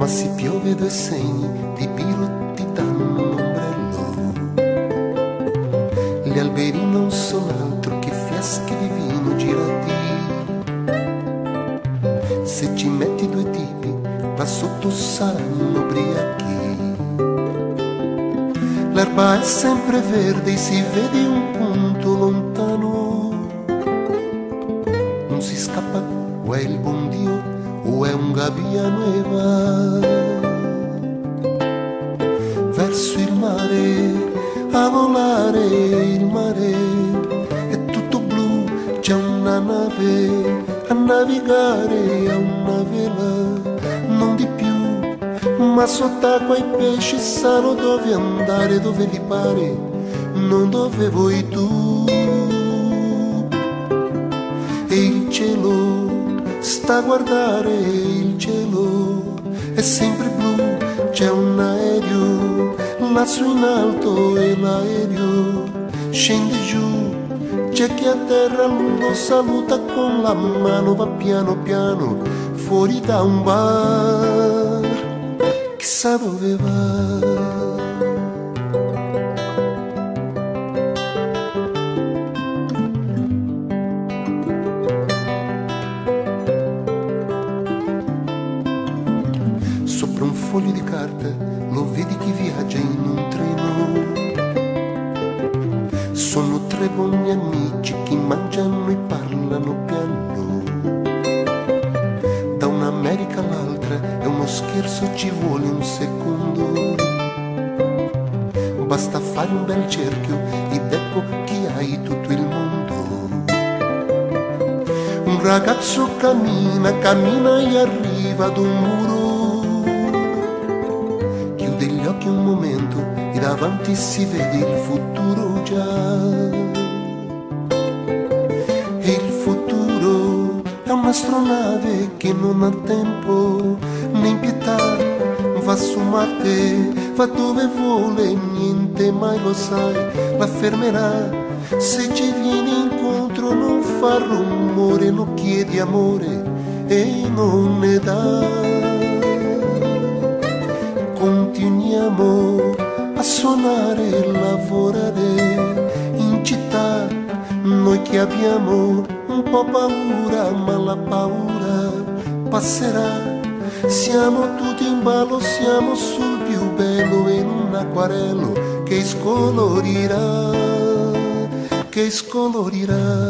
ma se piove due segni di birro ti danno un ombrello. Gli alberi non sono altro che fiasche di vino girati. Se ci metti due tipi, va sotto saranno ubriachi. L'erba è sempre verde e si vede un punto lontano. Non si scappa, o è il buon Dio o è un gabbiano e va verso il mare a volare. Il mare è tutto blu, c'è una nave a navigare, a una vela, non di più, ma sott'acqua i pesci sanno dove andare, dove li pare, non dove vuoi tu. E il cielo sta a guardare, il cielo è sempre blu, c'è un aereo lassù in alto e l'aereo scende giù. C'è chi a terra lo saluta con la mano, va piano piano fuori da un bar, chissà dove va. Sopra un foglio di carta lo vedi chi viaggia in un treno. Sono tre buoni amici che mangiano e parlano piano. Da un'America all'altra è uno scherzo, ci vuole un secondo. Basta fare un bel cerchio ed ecco che hai tutto il mondo. Un ragazzo cammina, cammina e arriva ad un muro. Chiude gli occhi un momento e davanti si vede il futuro già. E il futuro è un'astronave che non ha tempo né pietà, va su Marte, va dove vuole, niente mai lo sai, la fermerà. Se ci vieni incontro non fa rumore, non chiedi amore e non ne dà. Continuiamo a suonare e lavorare in città, noi che abbiamo un po' paura, ma la paura passerà. Siamo tutti in ballo, siamo sul più bello in un acquarello che scolorirà, che scolorirà,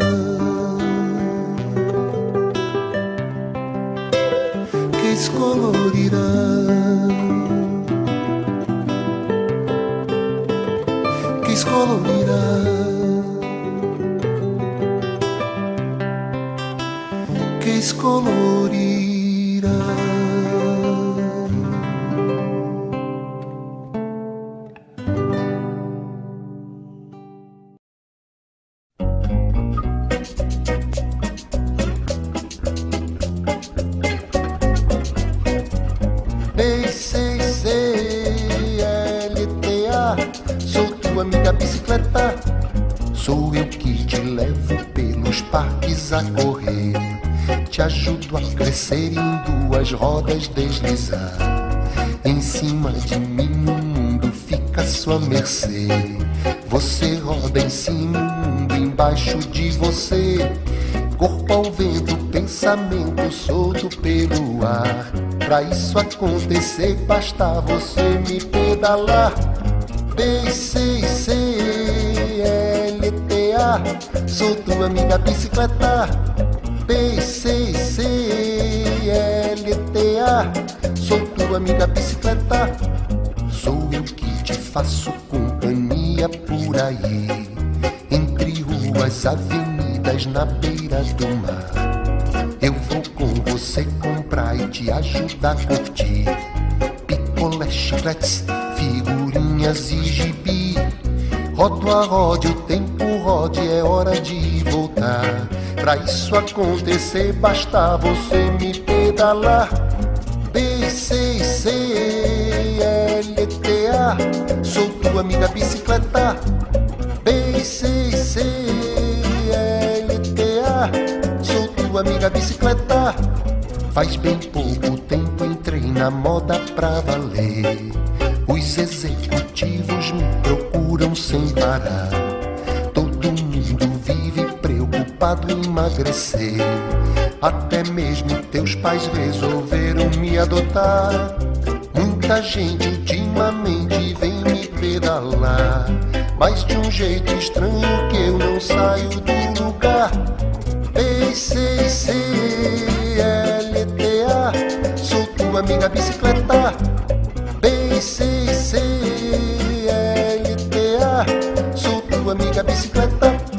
che scolorirà. Che scolorirà, che scolorirà. Ei, sei, sei, LTA, sou tua amiga bicicleta. Sou eu que te levo pelos parques a correr, te ajudo a crescer em duas rodas deslizar. Em cima de mim o mundo fica à sua mercê. Você roda em cima, o mundo embaixo de você. Corpo ao vento, pensamento solto pelo ar. Pra isso acontecer basta você me pedalar. BCCLTA, sou tua amiga bicicleta. BCCLTA, sou tua amiga bicicleta. Sou eu que te faço companhia por aí, entre ruas, avenidas, na beira do mar. Eu vou com você comprar e te ajudar a curtir picolé, chicletes, figurinhas e gibi. Rodo a rode, o tempo rode, é hora de voltar. Pra isso acontecer basta você me pedalar. BCCLTA, sou tua amiga bicicleta. BCCLTA, sou tua amiga bicicleta. Faz bem pouco tempo em entrei na moda pra valer. Os executivos me procuram sem parar. Todo mundo vive preocupado em emagrecer. Até mesmo teus pais resolveram me adotar. Muita gente ultimamente vem me pedalar, mas de um jeito estranho que eu não saio do lugar. B-C-C-L-T-A, sou tua amiga bicicleta. B-C-C-L-T-A, sou tua amiga bicicleta.